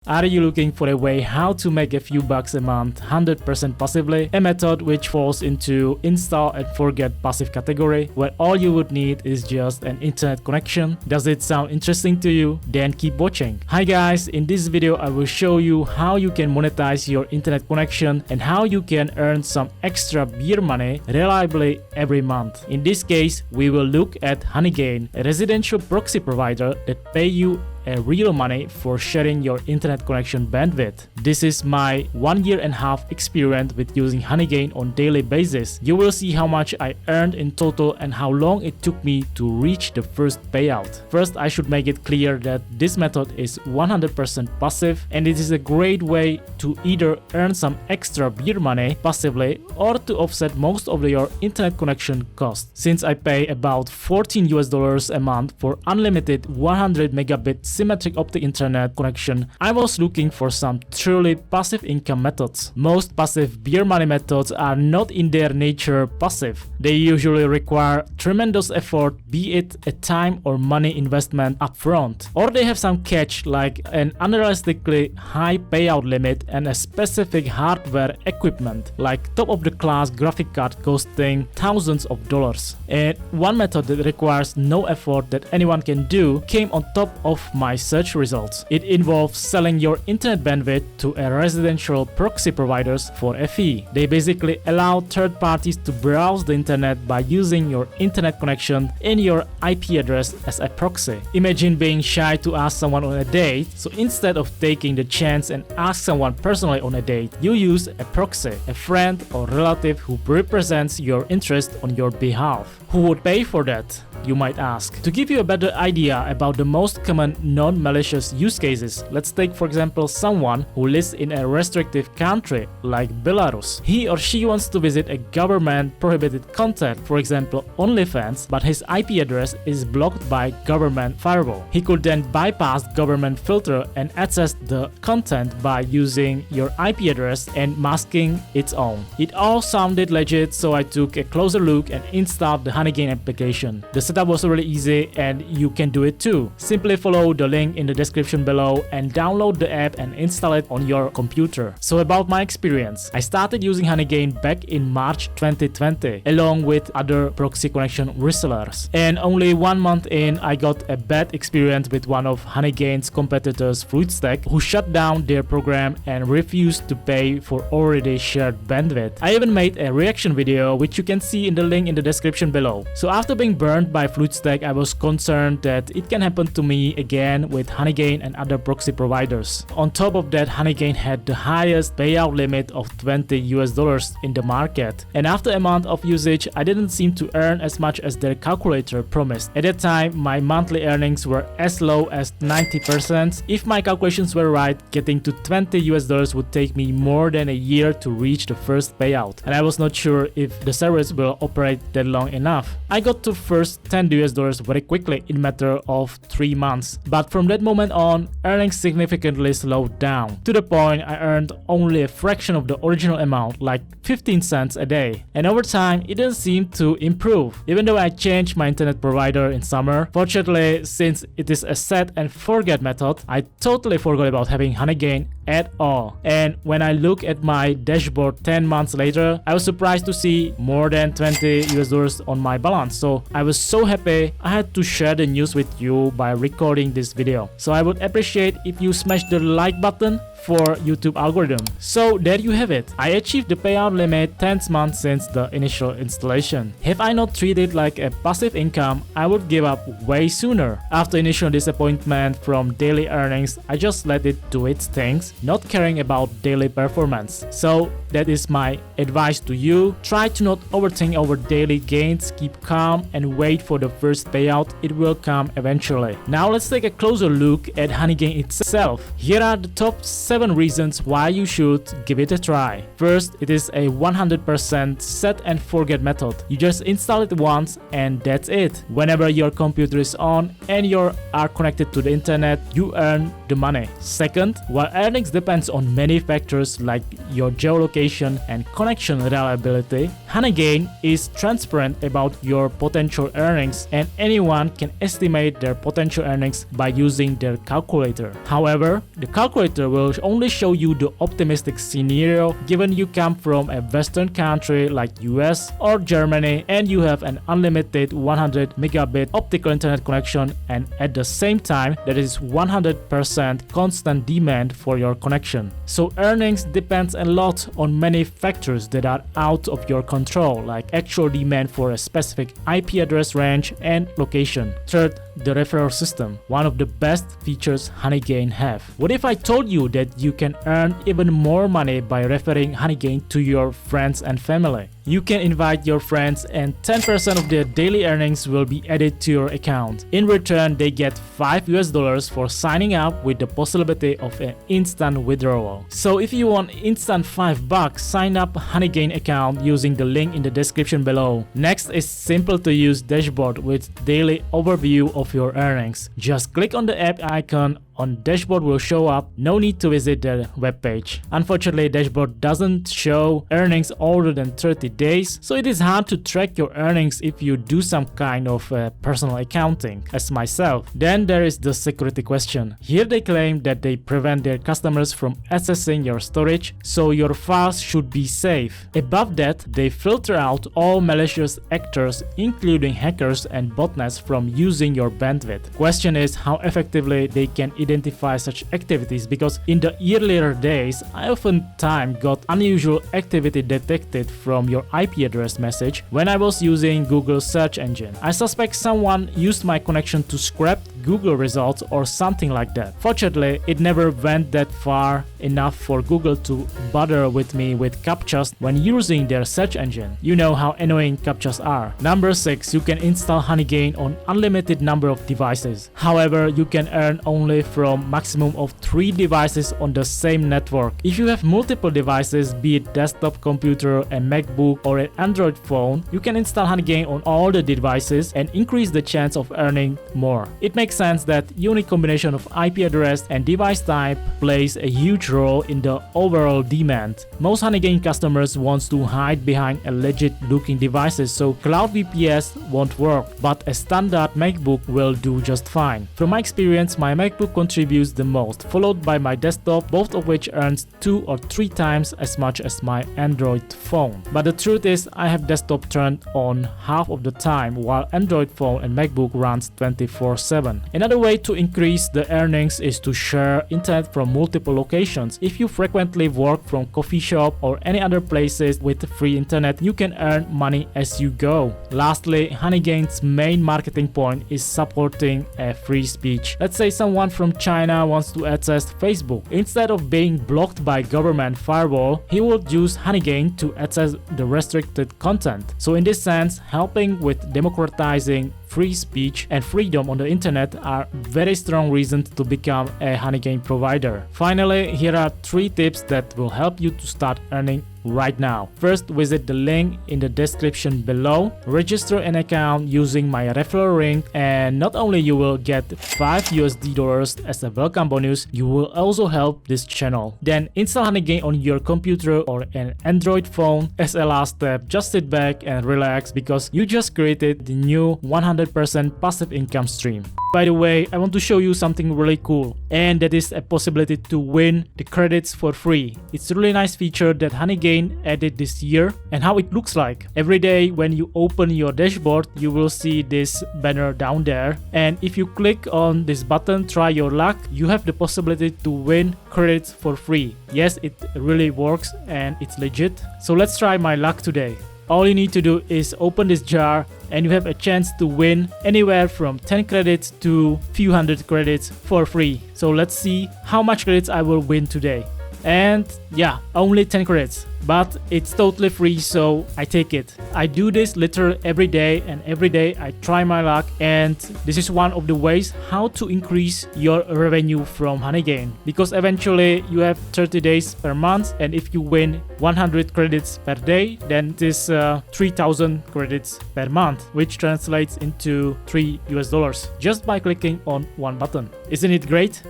Are you looking for a way how to make a few bucks a month 100% passively? A method which falls into install and forget passive category, where all you would need is just an internet connection? Does it sound interesting to you? Then keep watching. Hi guys, in this video I will show you how you can monetize your internet connection and how you can earn some extra beer money reliably every month. In this case, we will look at Honeygain, a residential proxy provider that pay you a real money for sharing your internet connection bandwidth. This is my 1.5 year experience with using Honeygain on daily basis. You will see how much I earned in total and how long it took me to reach the first payout. First, I should make it clear that this method is 100% passive, and it is a great way to either earn some extra beer money passively or to offset most of your internet connection costs. Since I pay about $14 a month for unlimited 100 megabit symmetric optic internet connection, I was looking for some truly passive income methods. Most passive beer money methods are not in their nature passive. They usually require tremendous effort, be it a time or money investment upfront, or they have some catch like an unrealistically high payout limit and a specific hardware equipment like top-of-the-class graphic card costing thousands of dollars. And one method that requires no effort that anyone can do came on top of my search results. It involves selling your internet bandwidth to a residential proxy providers for a fee. They basically allow third parties to browse the internet by using your internet connection and your IP address as a proxy. Imagine being shy to ask someone on a date, so instead of taking the chance and ask someone personally on a date, you use a proxy, a friend or relative who represents your interest on your behalf. Who would pay for that, you might ask? To give you a better idea about the most common non-malicious use cases, let's take for example someone who lives in a restrictive country like Belarus. He or she wants to visit a government prohibited content, for example OnlyFans, but his IP address is blocked by government firewall. He could then bypass government filter and access the content by using your IP address and masking its own. It all sounded legit, so I took a closer look and installed the Honeygain application. The setup was really easy and you can do it too. Simply follow the link in the description below and download the app and install it on your computer. So about my experience, I started using Honeygain back in March 2020 along with other proxy connection resellers. And only 1 month in, I got a bad experience with one of Honeygain's competitors, Fluidstack, who shut down their program and refused to pay for already shared bandwidth. I even made a reaction video which you can see in the link in the description below. So after being burned by Fluidstack, I was concerned that it can happen to me again with Honeygain and other proxy providers. On top of that, Honeygain had the highest payout limit of $20 in the market. And after a month of usage, I didn't seem to earn as much as their calculator promised. At that time, my monthly earnings were as low as 90%. If my calculations were right, getting to $20 would take me more than a year to reach the first payout. And I was not sure if the service will operate that long enough. I got to first $10 very quickly in a matter of 3 months, but from that moment on, earnings significantly slowed down, to the point I earned only a fraction of the original amount, like 15 cents a day. And over time, it didn't seem to improve, even though I changed my internet provider in summer. Fortunately, since it is a set and forget method, I totally forgot about having Honeygain at all. And when I look at my dashboard 10 months later, I was surprised to see more than $20 on my balance. So I was so happy I had to share the news with you by recording this video. So I would appreciate if you smash the like button for YouTube algorithm. So there you have it. I achieved the payout limit 10 months since the initial installation. Have I not treated it like a passive income, I would give up way sooner. After initial disappointment from daily earnings, I just let it do its things, not caring about daily performance. So that is my advice to you. Try to not overthink over daily gains, keep calm and wait for the first payout. It will come eventually. Now let's take a closer look at Honeygain itself. Here are the top 7 reasons why you should give it a try. First, it is a 100% set and forget method. You just install it once and that's it. Whenever your computer is on and you are connected to the internet, you earn the money. Second, while earnings depends on many factors like your geolocation and connection reliability, Honeygain is transparent about your potential earnings, and anyone can estimate their potential earnings by using their calculator. However, the calculator will only show you the optimistic scenario given you come from a Western country like US or Germany and you have an unlimited 100 megabit optical internet connection, and at the same time there is 100% constant demand for your connection. So earnings depends a lot on many factors that are out of your control, like actual demand for a specific IP address range and location. Third, the referral system, one of the best features Honeygain have. What if I told you that you can earn even more money by referring Honeygain to your friends and family? You can invite your friends and 10% of their daily earnings will be added to your account. In return, they get $5 for signing up with the possibility of an instant withdrawal. So if you want instant $5, sign up Honeygain account using the link in the description below. Next is simple to use dashboard with daily overview of your earnings. Just click on the app icon on dashboard will show up, no need to visit the webpage. Unfortunately, dashboard doesn't show earnings older than 30 days, so it is hard to track your earnings if you do some kind of personal accounting, as myself. Then there is the security question. Here they claim that they prevent their customers from accessing your storage, so your files should be safe. Above that, they filter out all malicious actors, including hackers and botnets, from using your bandwidth. Question is how effectively they can identify such activities, because in the earlier days I oftentimes got unusual activity detected from your IP address message when I was using Google search engine. I suspect someone used my connection to scrap Google results or something like that. Fortunately, it never went that far enough for Google to bother with me with CAPTCHAs when using their search engine. You know how annoying CAPTCHAs are. Number 6, you can install Honeygain on unlimited number of devices. However, you can earn only from maximum of 3 devices on the same network. If you have multiple devices, be it desktop computer, a MacBook or an Android phone, you can install Honeygain on all the devices and increase the chance of earning more. It makes sense that unique combination of IP address and device type plays a huge role in the overall demand. Most Honeygain customers want to hide behind a legit looking devices, so cloud VPS won't work, but a standard MacBook will do just fine. From my experience, my MacBook contributes the most, followed by my desktop, both of which earns 2 or 3 times as much as my Android phone. But the truth is, I have desktop turned on half of the time, while Android phone and MacBook runs 24/7. Another way to increase the earnings is to share internet from multiple locations. If you frequently work from coffee shop or any other places with free internet, you can earn money as you go. Lastly, Honeygain's main marketing point is supporting a free speech. Let's say someone from China wants to access Facebook. Instead of being blocked by government firewall, he would use Honeygain to access the restricted content. So in this sense, helping with democratizing free speech and freedom on the internet are very strong reasons to become a Honeygain provider. Finally, here are 3 tips that will help you to start earning right now. First, visit the link in the description below, register an account using my referral link, and not only you will get $5 as a welcome bonus, you will also help this channel. Then install Honeygain on your computer or an Android phone. As a last step, just sit back and relax because you just created the new 100% passive income stream. By the way, I want to show you something really cool, and that is a possibility to win the credits for free. It's a really nice feature that Honeygain added this year, and how it looks like. Every day when you open your dashboard, you will see this banner down there, and if you click on this button, try your luck, you have the possibility to win credits for free. Yes, it really works and it's legit. So let's try my luck today. All you need to do is open this jar and you have a chance to win anywhere from 10 credits to few hundred credits for free. So let's see how much credits I will win today. And yeah, only 10 credits, but it's totally free, so I take it. I do this literally every day, and every day I try my luck, and this is one of the ways how to increase your revenue from Honeygain, because eventually you have 30 days per month, and if you win 100 credits per day, then it is 3,000 credits per month, which translates into $3 just by clicking on one button. Isn't it great?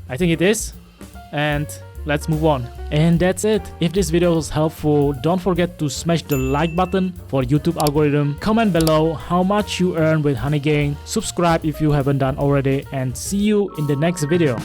I think it is. And let's move on. And that's it. If this video was helpful, don't forget to smash the like button for YouTube algorithm. Comment below how much you earn with Honeygain. Subscribe if you haven't done already, and see you in the next video.